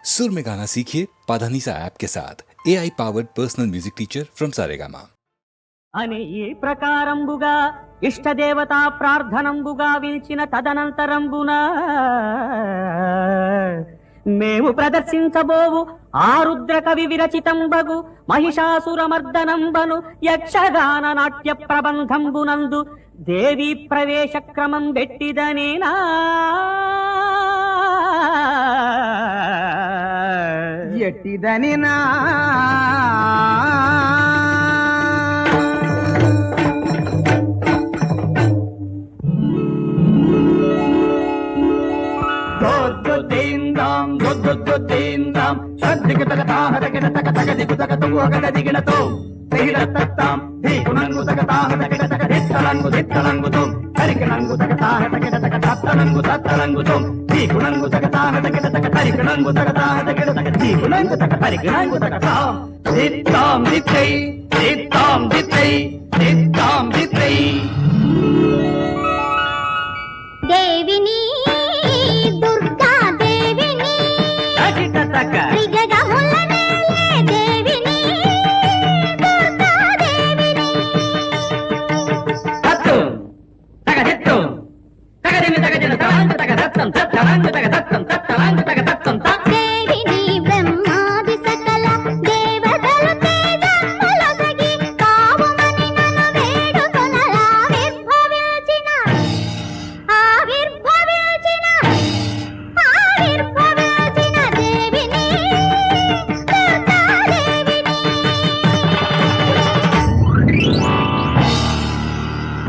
सुर में गाना सीखिए पाधानीसा ऐप के साथ AI powered personal music teacher from Saregama. అని ఈ ప్రకారంబుగా ఇష్టదేవతా ప్రార్థనంబుగా విల్చిన తదనంతరంబున మేము ప్రదర్శించబోవు ఆరుద్ర కవి విరచితంబగు మహిషాసురమర్దనంబను యక్షగాన నాట్య ప్రబంధంబునందు దేవీ ప్రవేశ క్రమం పెట్టిదనేనా ఎట్టిదనినా దేవిని దుర్గా దేవిని త్రిజగములనేలే దేవిని దుర్గా దేవిని దేవిని బ్రహ్మాది సకల దేవతలు తేజములొసగి కావుమని నన్ను వేడుకొనలా ఆవిర్భవించిన దేవిని దుర్గా దేవిని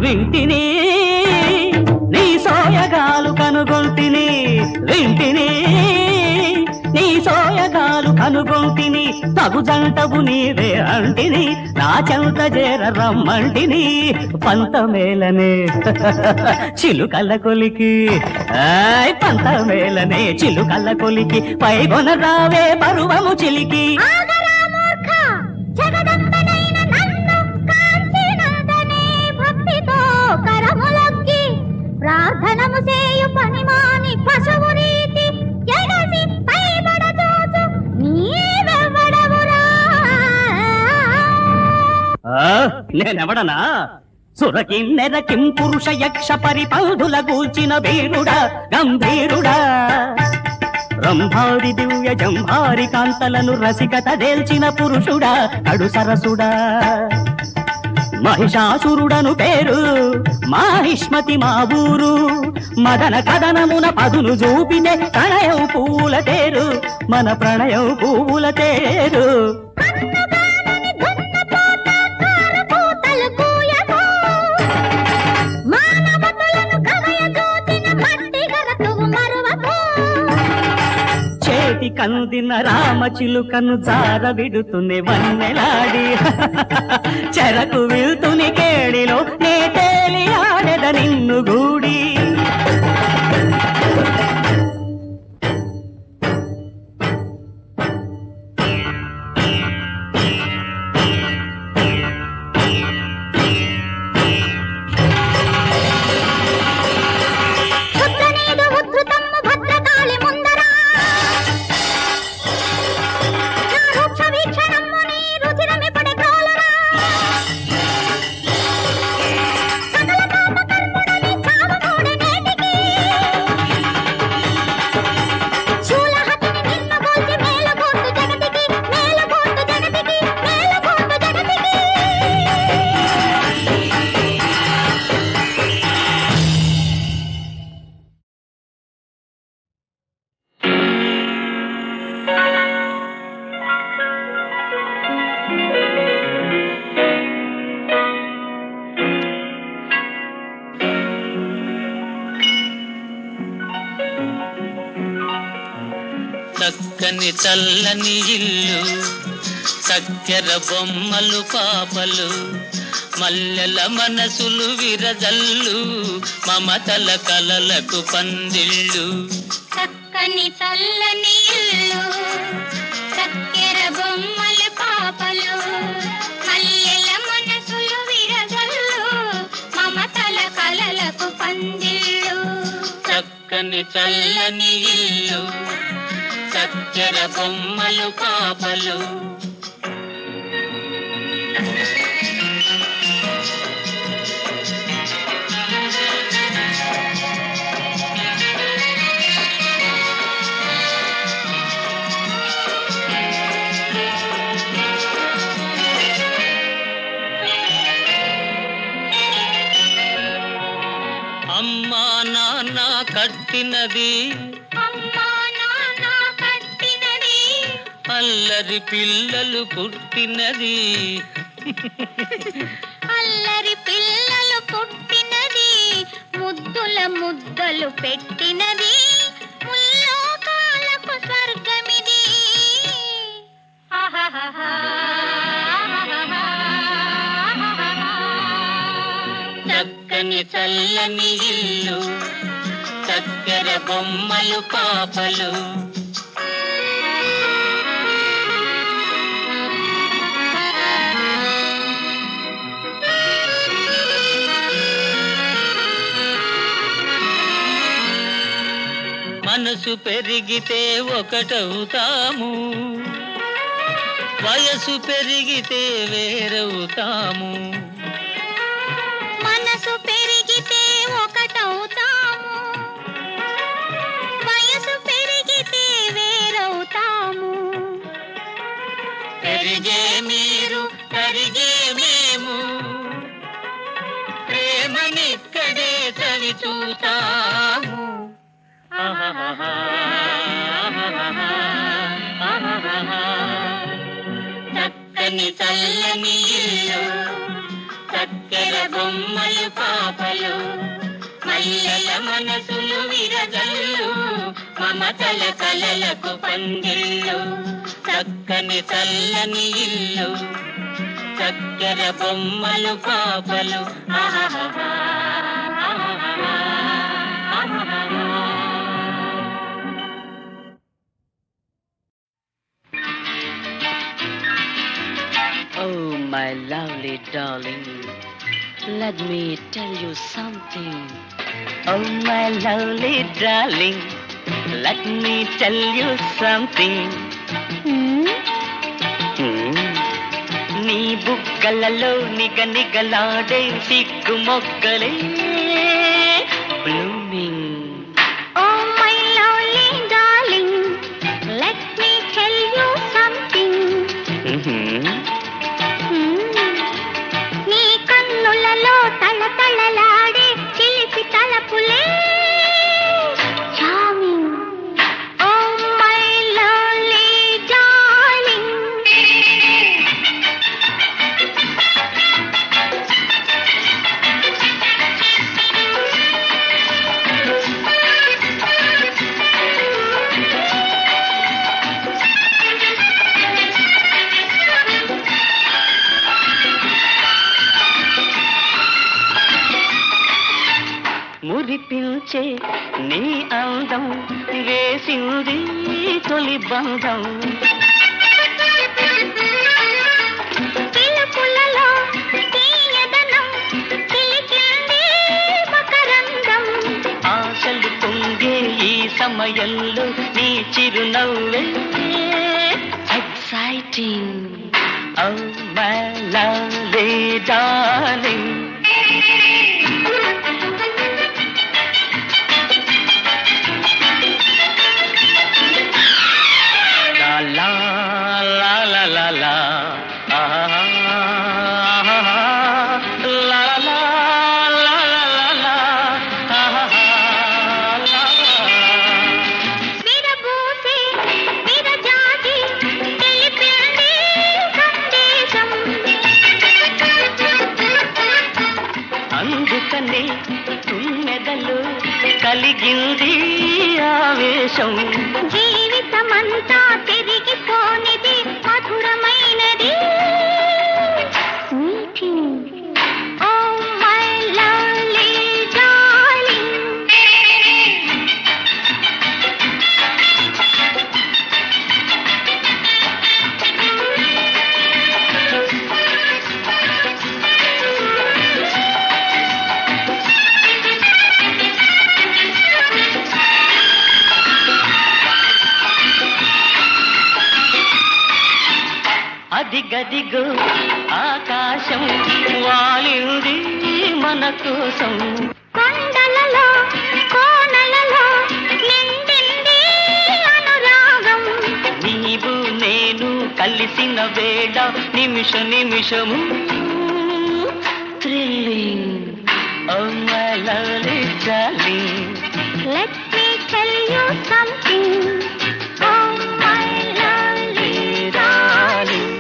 వింటిని నీ సోయగాలు కనుగొంటిని వింటిని నీ సోయగాలు కనుగొంటిని తగు జంటవు నీవే అంటిని నా చెంత చేర రమ్మంటిని పంతమేలనే చిలుకల్ల కొలికి పంతమేలనే చిలుకల్ల కొలికి పైగొన రావే పరువము చిలికి ఆగరా మూర్ఖ జగదంబనైన నన్ను కాంచినందనే భక్తితో కరములొక్కి ప్రార్థనము చేయు పనిమాని పశువు రీతి ఎగసి పైబడదోచు నీవెవ్వడవురా నేనెవడనా సురకిన్నెర కిం పురుష యక్ష పరిపంధుల గూల్చిన వీరుడా గంభీరుడా బ్రహ్మాది దివ్య జంభారి కాంతలను రసికత దేల్చిన పురుషుడా కడు సరసుడా మహిషాసురుడను పేరు మాహిష్మతి మా ఊరు మదన కదనమున పదును చూపినే ప్రణయం పూల తేరు మన ప్రణయం పూల తేరు కన్నుగానని దున్నపోత కారపూతలు కూయకు మానవతులను కవయజూచిన మట్టి గరతువు మరువకు చేతి కందిన రామ చిలుకను జార విడుతుని వన్నెలాడి చెరకు విల్తుని కేడిలో నే తేలి ఆడెద నిన్ను గూడి శుద్ధనీదు ఉద్ధృతమ్ము భద్రకాళి ముందరా నా రూక్ష వీక్షణమ్ము నీ రుచిరమిపడి గ్రోలురా సకల పాపకర్ముడని చావమూడి నేటికి శూలహతిని నిన్ను గోల్చి మేలుగోటు జగతికి మేలుగోటు జగతికి మేలుగోటు జగతికి చక్కని చల్లని ఇల్లు చక్కెర బొమ్మలు పాపలు మల్లెల మనసులు విరజల్లు మమతల కలలకు పందిళ్ళు చక్కని చల్లని ఇల్లు చక్కెర బొమ్మల పాపలు మల్లెల మనసులు విరగల్లు మమతల కలలకు పందిళ్ళు చక్కని చల్లని ఇల్లు చక్కెర బొమ్మలు పాపలు. అమ్మా నాన్న కట్టినది అల్లరి పిల్లలు పుట్టినది. అల్లరి పిల్లలు పుట్టినది, ముద్దుల ముద్దలు పెట్టినది, ముల్లోకాలకు స్వర్గమిది. చక్కని చల్లని ఇల్లు, చక్కెర బొమ్మలు పాపలు. మనసు పెరిగితే ఒకటవుతాము, వయసు పెరిగితే వేరవుతాము. మనసు పెరిగితే ఒకటవుతాము, వయసు పెరిగితే వేరవుతాము. పెరిగే మీరు కరిగే మేము, ప్రేమనిక్కడే చవి చూస్తాము. చక్కని చల్లని ఇల్లు, చక్కెర బొమ్మలు పాపలు, మల్లెల మనసులు విరజల్లు, మమతల కలలకు పందిళ్ళు. చక్కని చల్లని ఇల్లు, చక్కెర బొమ్మలు పాపలు. Oh, my lovely darling, let me tell you something. Oh, my lovely darling, let me tell you something. నీ బుగ్గలలో నిగనిగలాడే సిగ్గు మొగ్గలే blooming. Oh my lovely darling, let me tell you something. నీ కన్నులలో తలతలలాడే చిలిపి తలపులే charming. Oh my lovely darling. మురిపించే నీ అందం వేసింది తొలి బంధం. పిలుపులలో తీయదనం చిలికింది మకరందం. ఆశలు పొంగే ఈ సమయంలో నీ చిరునవ్వే exciting. Oh my lovely darling. La la la la la la, ah, ah, ah, la la la la la la, ah, la. విరబూసే విరజాజి తెలిపింది సందేశం. అందుకనే తుమ్మెదలు కలిగింది ఆవేశం. జీవితమంతా తిరిగిపోనిది మధురమైనది. Oh my lovely darling. అదిగదిగో ఆకాశం వాలింది మన కోసం. కొండలలో కోనలలో నిండింది అనురాగం. నీవు నేను కలిసిన వేళ నిమిష నిమిషము thrilling. Oh my lovely darling, let me tell you something. Oh my lovely darling.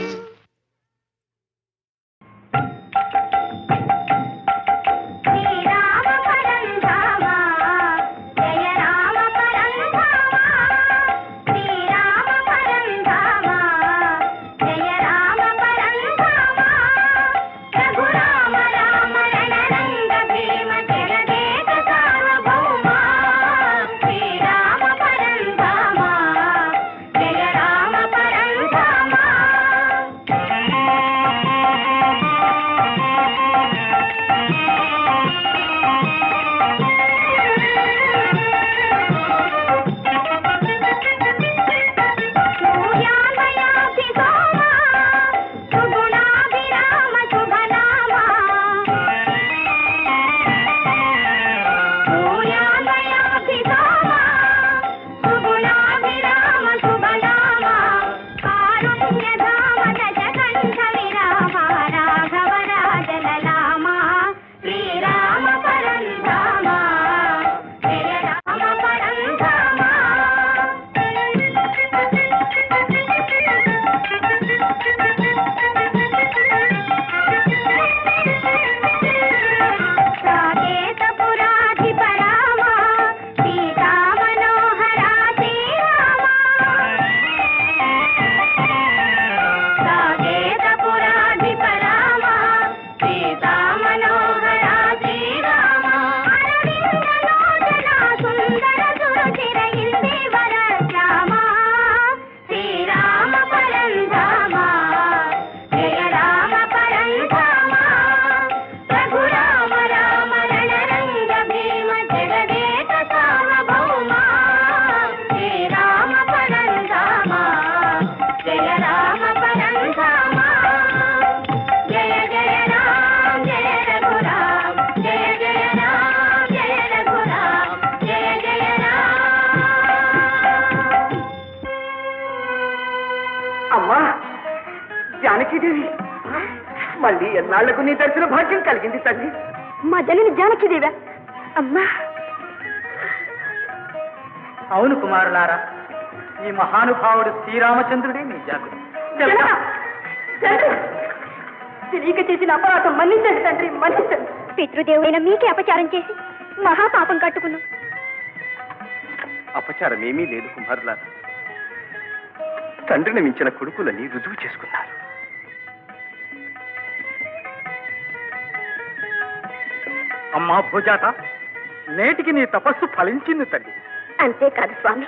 Srirama పరంధామ జయ రామ పరంధామ. శ్రీరామ పరంధామ జయ రామ పరంధామ. రఘురామ రామ రణరంగ భీమ జగదేక సార్వభౌమ. శ్రీరామ పరంధామ జయ రామ పరంధామ. సూర్యాలయాభిరామ సుగుణాభిరామ శుభనామ. సూర్యాలయాభిరామ సుగుణాభిరామ శుభనామ. కారుణ్యధామ దశకంఠ విరామ రాఘవ రాజలలామ. శ్రీరామ పరంధామ జయ రామ పరంధామ. సాకేతపురాధిప రామ సీతా మనోహరా శ్రీరామ. సాకేతపురాధిప రామ సీతా మనోహరా శ్రీరామ. అరవిందలోచన సుందర సురుచిర ఇందివర శ్యామ. శ్రీరామ పరంధామ జయ రామ పరంధామ. రఘురామ రామ రణరంగ భీమ జగదేక సార్వభౌమ. శ్రీరామ పరంధామ జయ రామ పరంధామ. జయ జయ రామ జయ రఘురామ జయ జయ రామ జయ రఘురామ జయ జయ రామ. అమ్మా జానకీదేవి, మళ్ళీ ఎన్నాళ్లకు నీ దర్శన భాగ్యం కలిగింది తల్లి. మా జనని జానకిదేవా? అమ్మా, అవును కుమారులారా, ఈ మహానుభావుడు శ్రీరామచంద్రుడే మీ జాతుడు. తెలియక చేసిన అపరాధం మన్నించండి తండ్రి, మన్నించండి. పితృదేవుడైన మీకే అపచారం చేసి మహాపాపం కట్టుకున్నాం. అపచారమేమీ లేదు కుమారులారా. తండ్రిని మించిన కొడుకులని రుజువు చేసుకున్నారు. అమ్మా భూజాత, నేటికి నీ తపస్సు ఫలించింది తల్లి. అంతేకాదు స్వామి,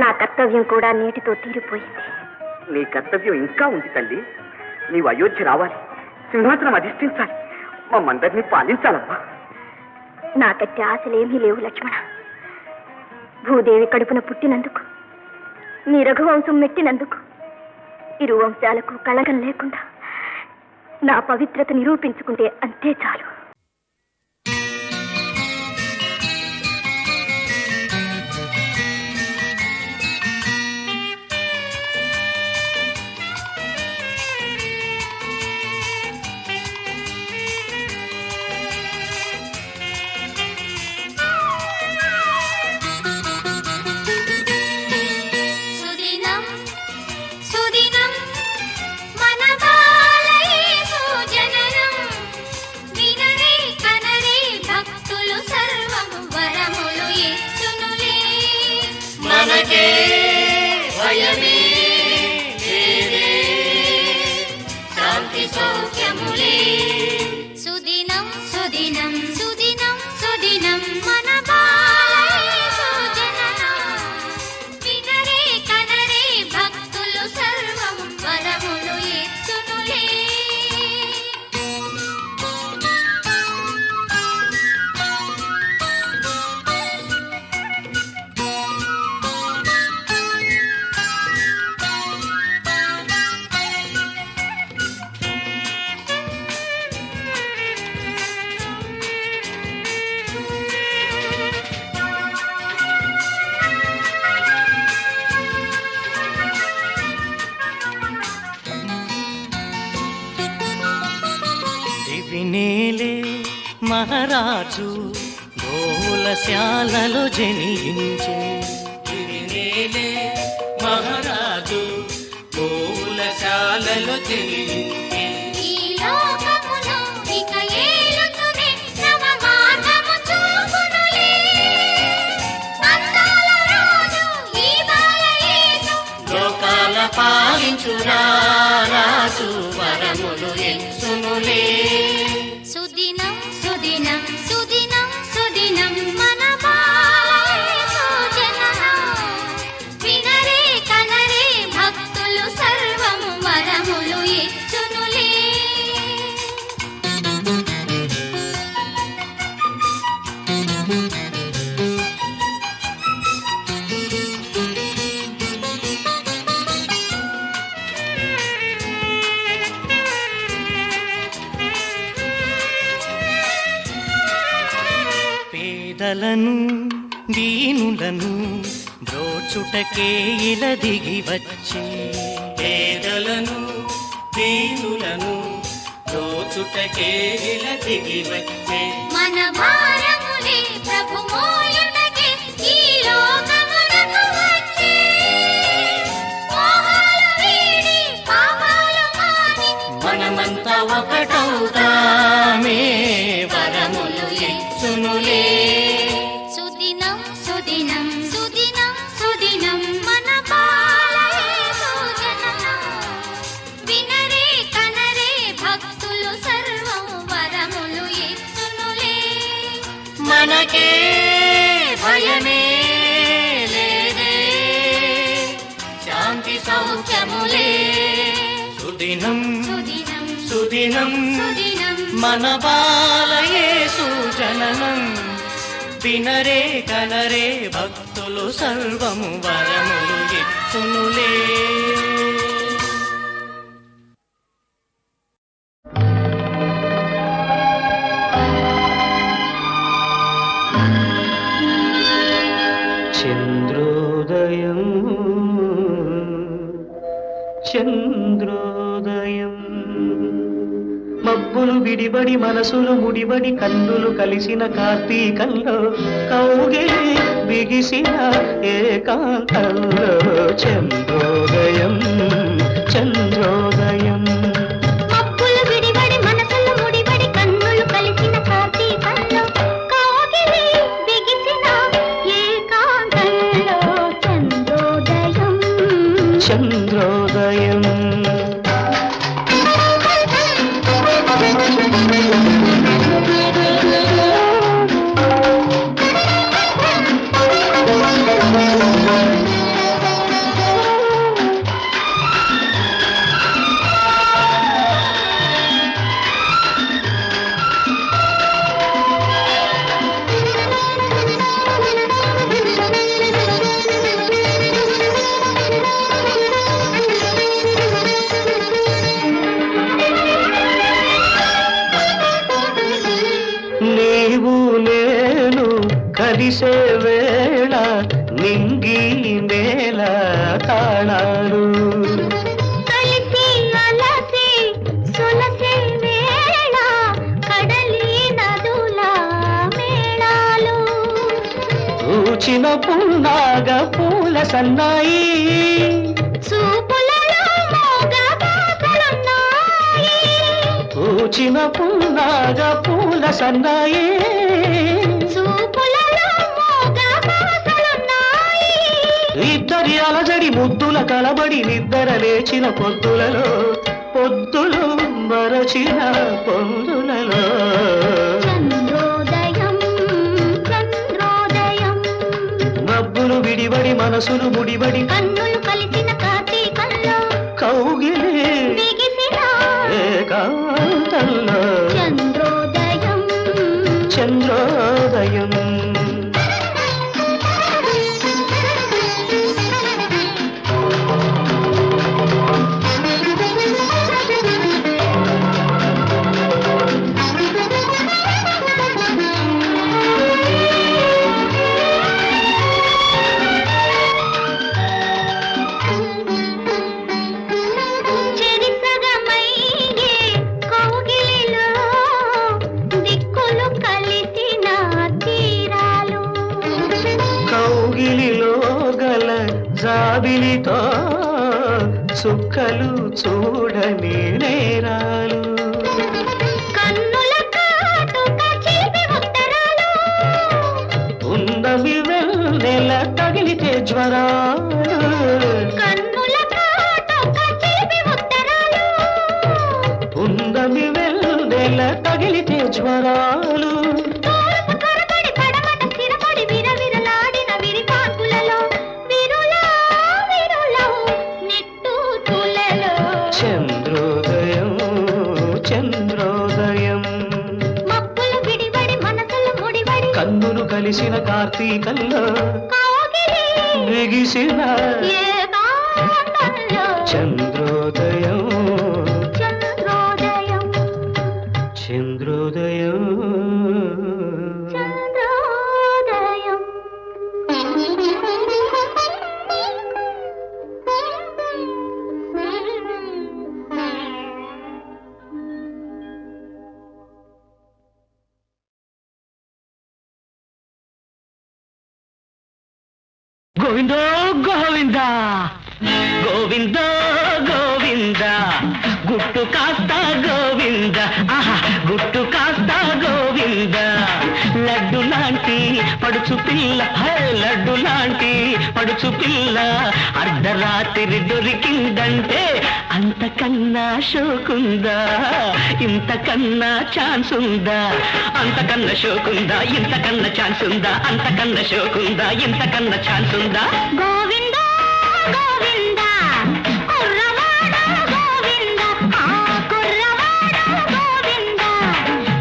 నా కర్తవ్యం కూడా నీటితో తీరిపోయింది. నీ కర్తవ్యం ఇంకా ఉంది తల్లి. నీవు అయోధ్య రావాలి, సింహాసనం అధిష్ఠించాలి, మమ్మందరినీ పాలించాలమ్మా. నాకట్టి ఆశలేమీ లేవు లక్ష్మణ. భూదేవి కడుపున పుట్టినందుకు, నీ రఘువంశం మెట్టినందుకు, ఇరు వంశాలకు కళగం లేకుండా నా పవిత్రత నిరూపించుకుంటే అంతే చాలు. సుదినం సుదినం మన బాలయే సుజననం. వినరే కనరే భక్తులు సర్వము వరములు ఇచ్చునులే. మనకే భయమే లేదే, శాంతి సౌఖ్యములే. సుదినం సుదినం సుదినం సుదినం మన బాలయే సుజననం. వినరే కనరే భక్తులు సర్వము వరములు ఇచ్చునులే. మహారాజు గోలశాలలో జనించే నేనే మహారాజు గోవులశాలలో జనించే ఈ లోకములో ఇక ఏలుతునే క్రమ మార్గము చూపునులే అందాల రాజు ఈ బాలయేసు లోకాల పాలించురా రాజు వరములు ఎచ్చునులే సుదినం సుదినం సుదినం సుదినం మన బాలయేసు జననం వినరే కనరే భక్తులు సర్వము వరములు ఇచ్చునులే పేదలను దీనులను బ్రోచుటకే ఇలా దిగి వచ్చే పేదలను దీనులను దోచుటకే ఇలా దిగి వచ్చే మన భారములే ప్రభు మోయుటకే ఈ లోకమునకు వచ్చే మోహాలు వీడి పాపాలు మాని మనమంతా ఒకటవుతామే వరములు ఇచ్చునులే సుదినం సుదినం సుదినం సుదినం మన బాలయేసు జననం వినరే కనరే భక్తులు సర్వం వరములు ఇచ్చునులే మనకే భయమే లేదే శాంతి సౌఖ్యములే సుదినం సుదినం సుదినం సుదినం మన బాలయేసు జననం వినరే కనరే భక్తులు సర్వము వరములు ఇచ్చునులే చంద్రోదయం చంద్రోదయం మబ్బులు విడిబడి మనసులు ముడిబడి కన్నులు కలిసిన కార్తీకంలో కౌగిలి బిగిసిన ఏకాంతంలో చంద్రోదయం చంద్రోదయం మబ్బులు విడిబడి మనసులు ముడిబడి కన్నులు కలిసిన కార్తీకంలో కౌగిలి బిగిసిన ఏకాంతంలో చంద్రోదయం చంద్రోదయం నీవు నేను కలిసే వేళ నింగి నేల తాళాలు కలిసి అలసి సొలసే వేళ కడలి నదుల మేళాలు పూచిన పున్నాగ పూల సన్నాయి చూపులలో మోగ బాసలున్నాయి పూచిన పున్నాగ పూల సన్నాయి చూపులలో మోగ బాసలున్నాయి ఇద్దరి అలజడి ముద్దుల కలబడి నిద్ర లేచిన పొద్దులలో పొద్దులు మరచిన పొందులలో చంద్రోదయం చంద్రోదయం మబ్బులు విడిబడి మనసులు ముడిబడి కన్నులు కలిసిన కార్తీకంలో కౌగిలి బిగిసిన ఏకాంతంలో చంద్రోదయం చంద్రోదయం చెరిసగమయ్యే కౌగిలిలో దిక్కులు జాబిలితో చుక్కలు చూడని నేరాలు కన్నుల కాటుక చిలిపి ఉత్తరాలు ఉన్నవి వెన్నెల తగిలితే జ్వరాలు కన్నుల కాటుక చిలిపి ఉత్తరాలు ఉన్నవి వెన్నెల తగిలితే జ్వరాలు తోరపు త్వరపడి పడమట స్థిరపడి విరవిరలాడిన విరిపాకులలో విరులా విరులా నిట్టూర్పులలో చంద్రోదయం చంద్రోదయం మబ్బులు విడివడి మనసులు ముడివడి కన్నులు కలిసిన కార్తీకంలో కాగిలి బిగిసిన ఏకాంతంలో చంద్రోదయం చంద్రోదయం చంద్రోదయం చంద్రోదయం గోవిందో గోవింద గోవింద గోవింద గుట్టు కాస్త గోవింద ఆహా గుట్టు కాస్త గోవింద లడ్డు లాంటి పడుచు పిల్ల హే లడ్డు లాంటి పడుచు పిల్ల అర్ధరాత్రి దొరికిందంటే అంతకన్నా షోకుందా ఇంతకన్నా ఛాన్స్ ఉందా అంతకన్నా షోకుందా ఇంతకన్నా ఛాన్స్ ఉందా అంతకన్నా షోకుందా ఇంతకన్నా ఛాన్స్ ఉందా గోవింద గోవింద కుర్రవాడ గోవింద ఆ కుర్రవాడ గోవింద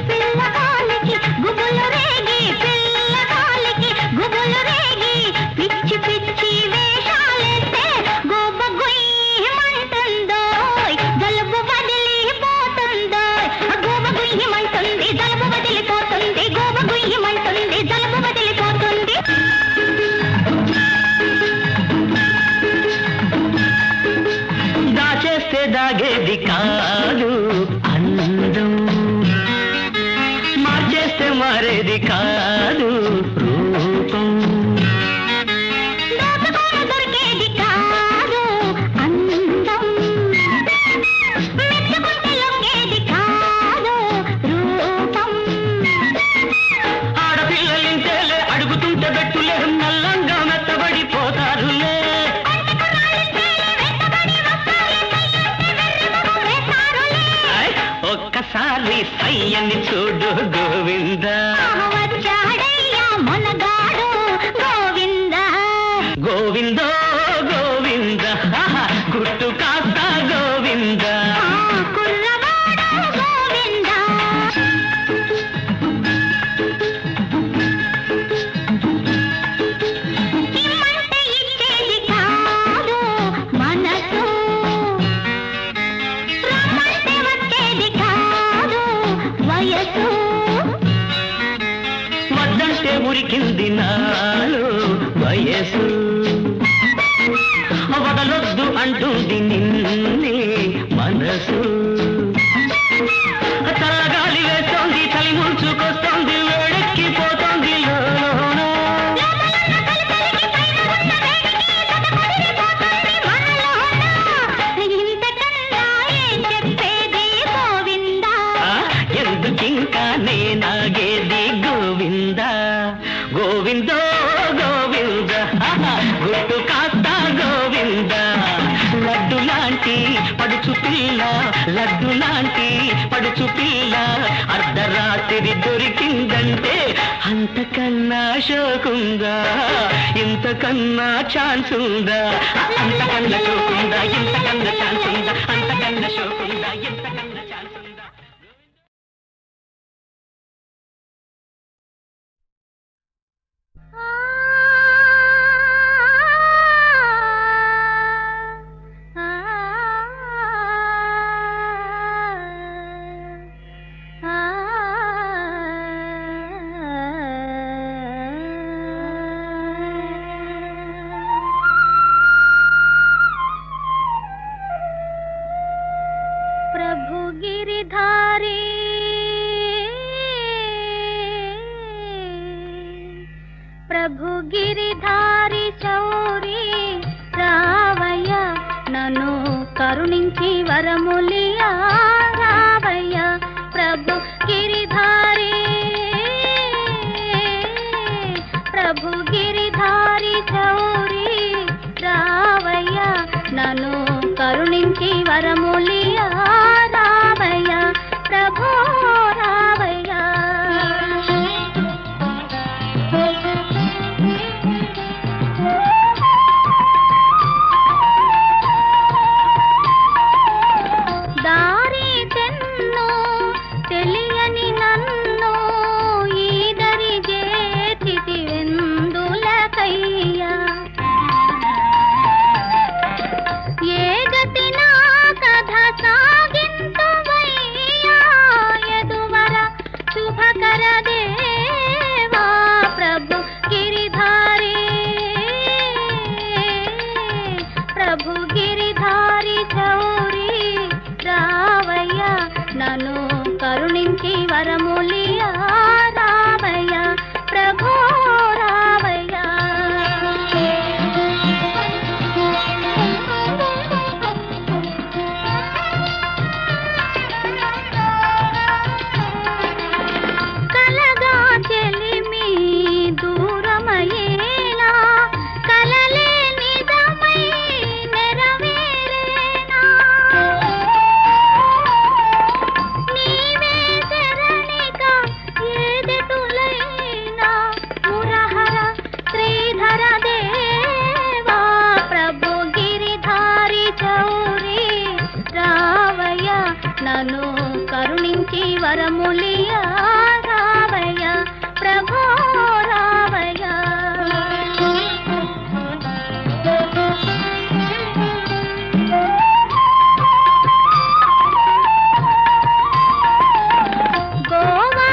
పిల్లకాలికి గుబులు రేగి పిల్లకాలికి గుబులు రేగి పిచ్చి పిచ్చి వేషాలేస్తే గోబ గుయ్యమంటుందోయ్ జలుబు వదిలిపోతుందోయ్ గోబ గుయ్యమంటుంది జలుబు వదిలిపోతుంది గోబ గుయ్యమంటుంది జలుబు వదిలిపోతుంది దాచేస్తే దాగేది కాదు అందం మార్చేస్తే మారేది కాదు రూపం దోచుకోన దొరికేది కాదు అందం మెచ్చుకుంటే లొంగేది కాదు రూపం ఆడపిల్లలింతేలే అడుగుతుంటే బెట్టులే నల్లంగా మెత్తబడిపోతారులే ఆయ్, ఒక్కసారి సయ్యని చూడు గోవింద వచ్చాడయ్యా మొనగాడు గోవింద గోవిందో గోవింద ఆహా, గుట్టు కాస్త గోవింద కుర్రవాడ గోవింద ఇమ్మంటే ఇచ్చేది కాదు మనసు రమ్మంటే వచ్చేది కాదు వయసు వద్దంటే ఉరికింది నాలో వయసు వదలొద్దు అంటుంది నిన్నే మనసు చల్లగాలి వేస్తోంది చలి ముంచుకొస్తోంది వేడెక్కిపోతోంది లోలోన. ఇంతకన్నా ఏం చెప్పేది గోవిందా ఆ, ఎందుకింకా నేనాగేది గోవింద గోవిందో గోవింద ఆహా, గుట్టు కాస్త గోవింద లడ్డు లాంటి పడుచు పిల్ల లడ్డు లాంటి పడుచు పిల్ల అర్ధరాత్రి దొరికిందంటే అంతకన్నా షోకుందా ఇంతకన్నా ఛాన్స్ ఉందా అంతకన్నా షోకుందా ఇంతకన్నా ఛాన్స్ ఉందా అంతకన్నా షోకుందా ఇంతకన్నా ఛాన్స్ ఉందా నన్ను కరుణించి వరములియా రావయ్య ప్రభో రావయ్య దారి తెన్ను తెలియని నన్ను ఈదరి చేతికి వెందులకయ్యా ఏ గతి నా కథ సాగింతువయ్యా యదువర శుభకర దేవా ప్రభు గిరిధారి ప్రభు గిరిధారి చౌరి రావయ్య నన్ను కరుణించి వరములియా రావయ్య ప్రభో రావయ్య కలగా చెలిమి దూరమయ్యేలా కలలే నిజమై నెరవేరేనా నీవే శరణిగా ఏదెటులైనా మురహర శ్రీధర దేవా ప్రభు గిరిధారి చౌరి రావయ్య నన్ను కరుణించి వరములియా రావయ్య ప్రభో రావయ్య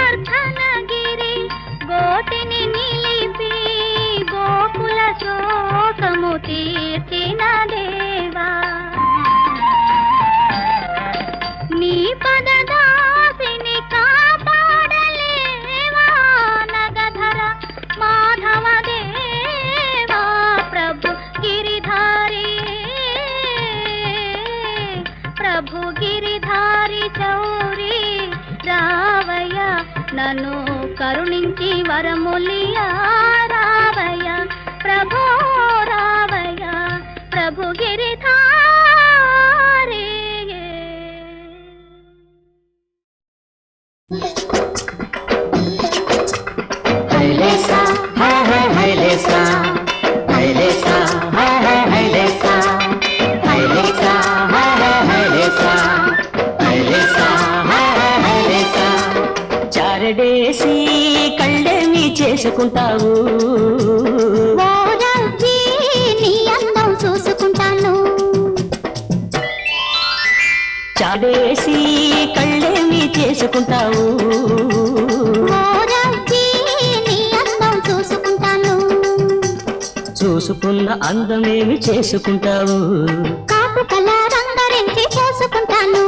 గోవర్ధనగిరి గోటిని నిలిపి గోకుల శోకము తీర్చిన దేవా నీ పదదాసిని కాపాడలేవా నగధర మాధవ దేవా ప్రభు గిరిధారి ప్రభు గిరిధారి చౌరి రావయ్య నన్ను కరుణించి వరములియా రావయ్య ప్రభో రావయ్య ప్రభు గిరిధారి హైలేసా హైలేసా హైలేసా హైలేసా హైలేసా హైలేసా హైలేసా హైలేసా చారడేసి కళ్ళేమి చేసుకుంటావు ఓరవ్వి నీ అందం చూసుకుంటాను చాడేసి కళ్ళేమి చేసుకుంటావు ఓరవ్వి నీ అందం చూసుకుంటాను చూసుకున్న అందమేమి చేసుకుంటావు కాపు కల రంగరించి చూసుకుంటాను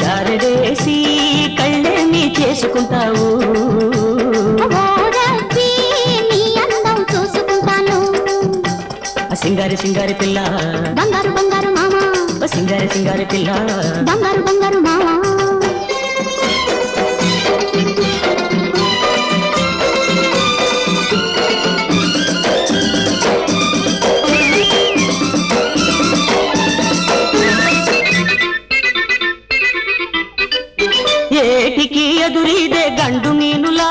చారడేసి కళ్ళేమి చేసుకుంటావు ఓరవ్వి నీ అందం చూసుకుంటాను సింగారి సింగారి పిల్ల బంగారు బంగారు మామ సింగారి సింగారి పిల్ల బంగారు బంగారు మామ ఏటికి ఎదురీదే గండు మీనులా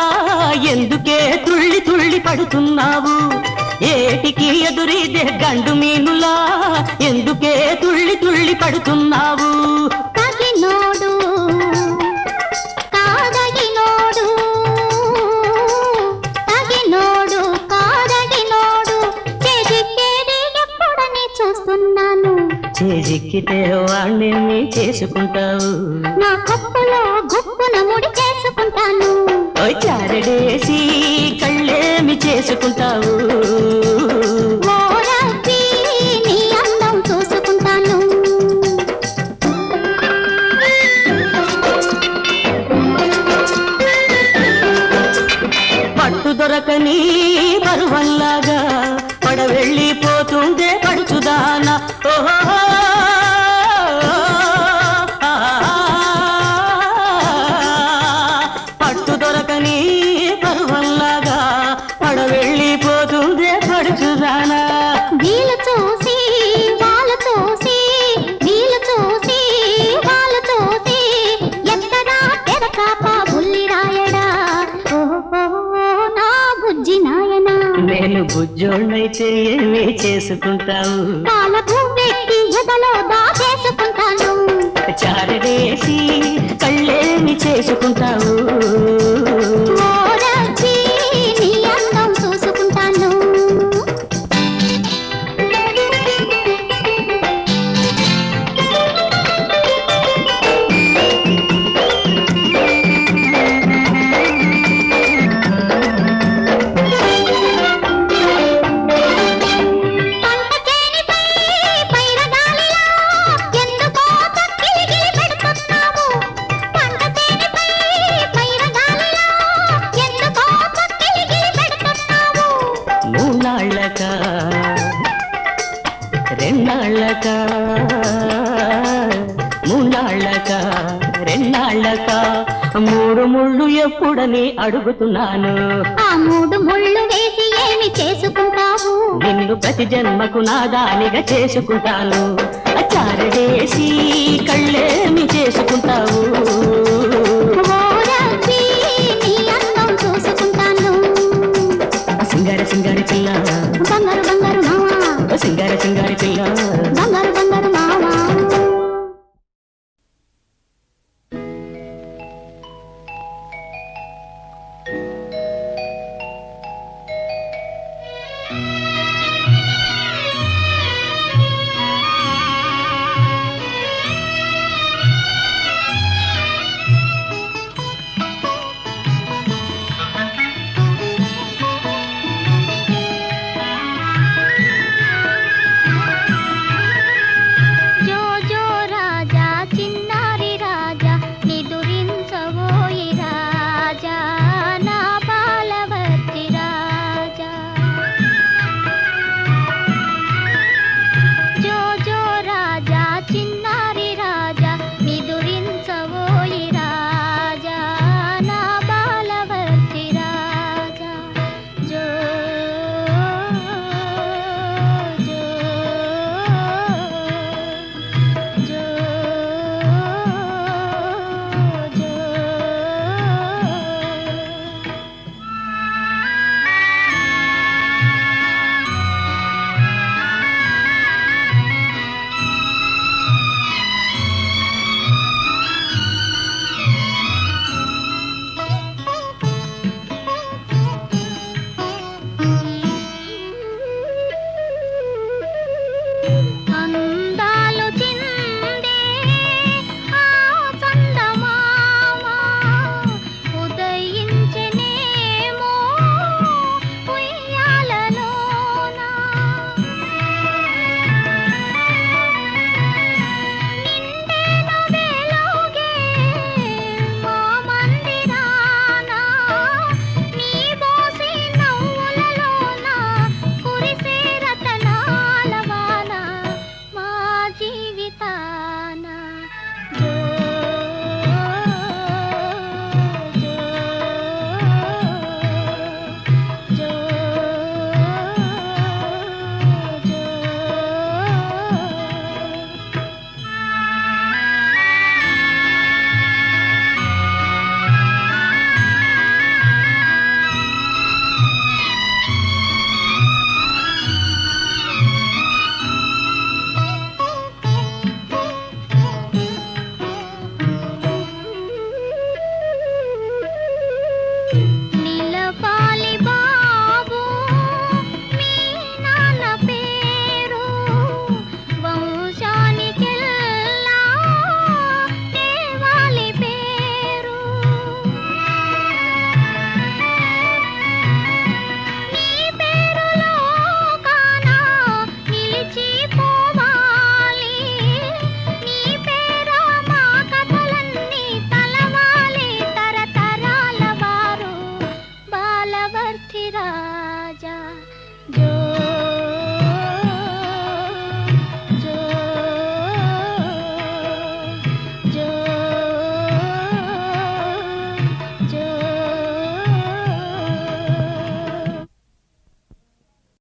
ఎందుకే తుళ్ళి తుళ్ళి పడుతున్నావు ఏటికి ఎదురీదే గండు మీనులా ఎందుకే తుళ్ళి తుళ్ళి పడుతున్నావు తగినోడు కాదగినోడు తగినోడు కాదగినోడు చేజిక్కేది ఎప్పుడని చూస్తున్నాను చేజిక్కితే వాణ్ణి చేసుకుంటావు నా కప్పులో గుప్పున ముడి చేసుకుంటాను చారడేసి కళ్ళేమి చేసుకుంటావు ఓరవ్వి నీ అందం చూసుకుంటాను పట్టు దొరకని పరువల్లాగా పడవెళ్ళిపోతుందే పడుచుదానా ఓహో పట్టు దొరకని పరువల్లాగా పడవెళ్ళిపోతుందే పడుచుదానా వీళ్ళు చూసి వాళ్ళు చూసి పిల్లోళ్ళైతే ఏమి చేసుకుంటావు పాల పువ్వెట్టి ఎదలో దాచేసుకుంటాను చారడేసి కళ్ళేమి చేసుకుంటావు ఓరచి నీ అందం చూసుకుంటాను పంట చేనిపై పైరగాలిలా ఎందుకో తక్కిలిగిలి పెడుతున్నావు పంట చేనిపై పైరగాలిలా ఎందుకో తక్కిలిగిలి పెడుతున్నావు మూనాళ్ళక రెండాళ్ళక మూనాళ్ళక రెండాళ్ళక మూడు ముళ్ళు ఎప్పుడని అడుగుతున్నాను ఆ మూడు ముళ్ళు వేసి ఏమి చేసుకుంటావు నిన్ను ప్రతి జన్మకు నాదానిగా చేసుకుంటాను చారడేసి కళ్ళేమి చేసుకుంటావు ఓరచి నీ అందం చూసుకుంటాను సింగార సింగారి పిల్ల బంగారు బంగారు మావా సింగార సింగారి పిల్ల